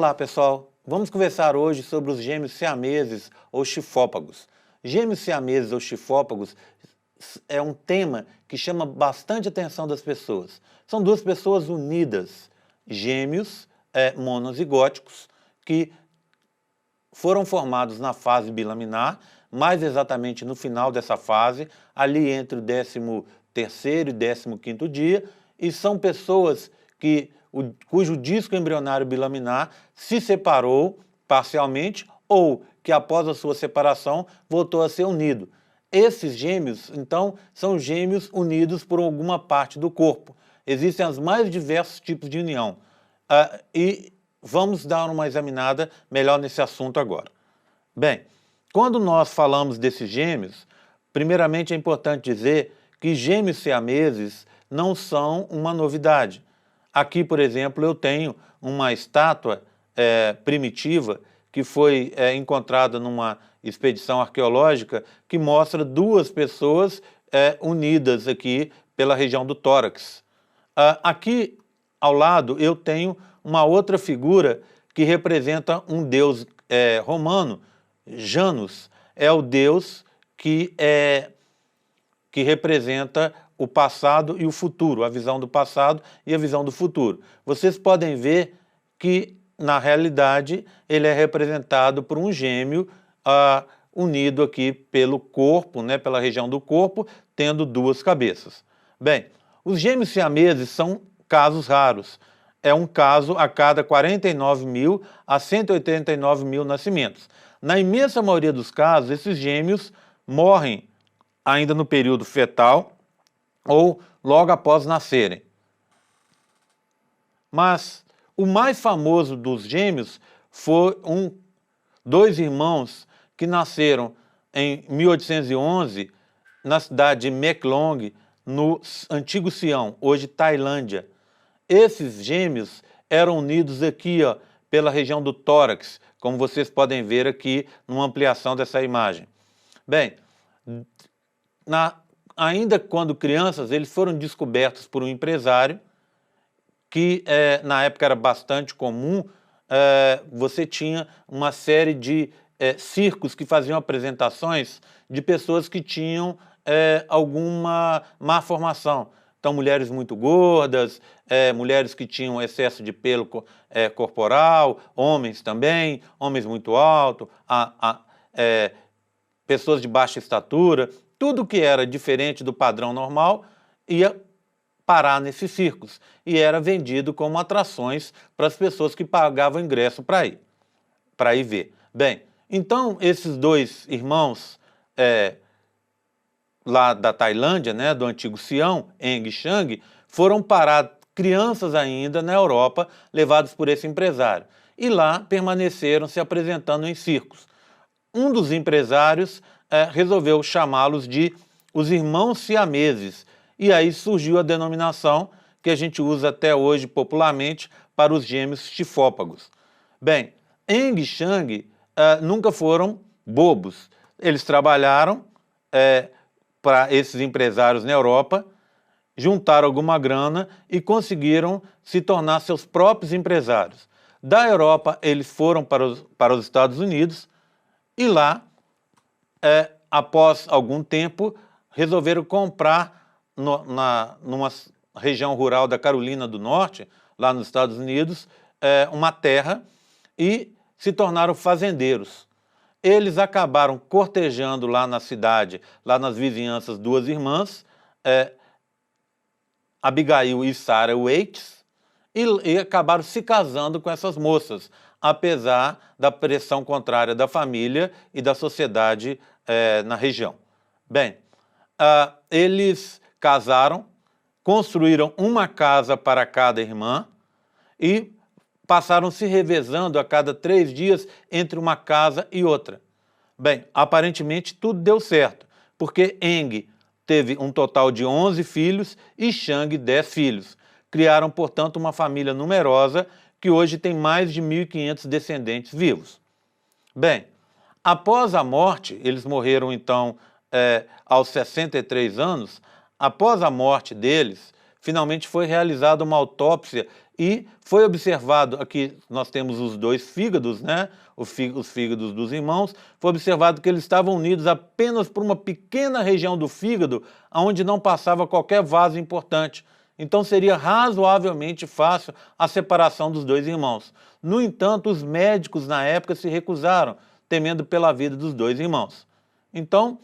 Olá pessoal, vamos conversar hoje sobre os gêmeos siameses ou chifópagos. Gêmeos siameses ou chifópagos é um tema que chama bastante atenção das pessoas. São duas pessoas unidas, gêmeos monozigóticos, que foram formados na fase bilaminar, mais exatamente no final dessa fase, ali entre o 13º e 15º dia, e são pessoas cujo disco embrionário bilaminar se separou parcialmente ou que após a sua separação voltou a ser unido. Esses gêmeos, então, são gêmeos unidos por alguma parte do corpo. Existem os mais diversos tipos de união. E vamos dar uma examinada melhor nesse assunto agora. Bem, quando nós falamos desses gêmeos, primeiramente é importante dizer que gêmeos siameses não são uma novidade. Aqui, por exemplo, eu tenho uma estátua primitiva que foi encontrada numa expedição arqueológica que mostra duas pessoas unidas aqui pela região do tórax. Aqui ao lado eu tenho uma outra figura que representa um deus romano. Janus é o deus que representa o passado e o futuro, a visão do passado e a visão do futuro. Vocês podem ver que, na realidade, ele é representado por um gêmeo unido aqui pelo corpo, pela região do corpo, tendo duas cabeças. Bem, os gêmeos siameses são casos raros. É um caso a cada 49.000 a 189.000 nascimentos. Na imensa maioria dos casos, esses gêmeos morrem ainda no período fetal ou logo após nascerem. Mas o mais famoso dos gêmeos foi dois irmãos que nasceram em 1811 na cidade de Meklong, no antigo Sião, hoje Tailândia. Esses gêmeos eram unidos aqui, pela região do tórax, como vocês podem ver aqui numa ampliação dessa imagem. Bem, ainda quando crianças, eles foram descobertos por um empresário que na época era bastante comum. Você tinha uma série de circos que faziam apresentações de pessoas que tinham alguma má formação. Então, mulheres muito gordas, mulheres que tinham excesso de pelo corporal, homens também, homens muito altos, pessoas de baixa estatura. Tudo que era diferente do padrão normal ia parar nesses circos e era vendido como atrações para as pessoas que pagavam ingresso para ir ver. Bem, então esses dois irmãos lá da Tailândia, do antigo Sião, Eng e Chang, foram parar crianças ainda na Europa, levados por esse empresário. E lá permaneceram se apresentando em circos. Um dos empresários resolveu chamá-los de os irmãos siameses. E aí surgiu a denominação que a gente usa até hoje popularmente para os gêmeos chifópagos. Bem, Eng e Chang nunca foram bobos. Eles trabalharam para esses empresários na Europa, juntaram alguma grana e conseguiram se tornar seus próprios empresários. Da Europa, eles foram para os Estados Unidos e lá, após algum tempo, resolveram comprar numa região rural da Carolina do Norte, lá nos Estados Unidos, uma terra e se tornaram fazendeiros. Eles acabaram cortejando lá na cidade, lá nas vizinhanças, duas irmãs, Abigail e Sarah Waits, e acabaram se casando com essas moças, apesar da pressão contrária da família e da sociedade na região. Bem, eles casaram, construíram uma casa para cada irmã e passaram se revezando a cada 3 dias entre uma casa e outra. Bem, aparentemente tudo deu certo, porque Eng teve um total de 11 filhos e Chang 10 filhos. Criaram, portanto, uma família numerosa que hoje tem mais de 1.500 descendentes vivos. Bem, após a morte, eles morreram então aos 63 anos, após a morte deles, finalmente foi realizada uma autópsia e foi observado, aqui nós temos os dois fígados, né? Os fígados dos irmãos, foi observado que eles estavam unidos apenas por uma pequena região do fígado, onde não passava qualquer vaso importante. Então seria razoavelmente fácil a separação dos dois irmãos. No entanto, os médicos na época se recusaram, temendo pela vida dos dois irmãos. Então,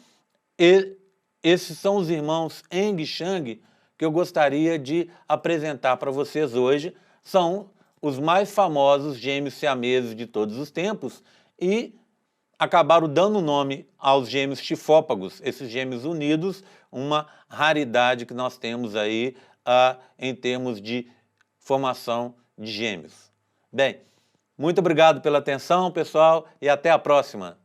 esses são os irmãos Eng e Chang que eu gostaria de apresentar para vocês hoje. São os mais famosos gêmeos siameses de todos os tempos e acabaram dando nome aos gêmeos chifópagos, esses gêmeos unidos, uma raridade que nós temos aí em termos de formação de gêmeos. Bem, muito obrigado pela atenção, pessoal, e até a próxima.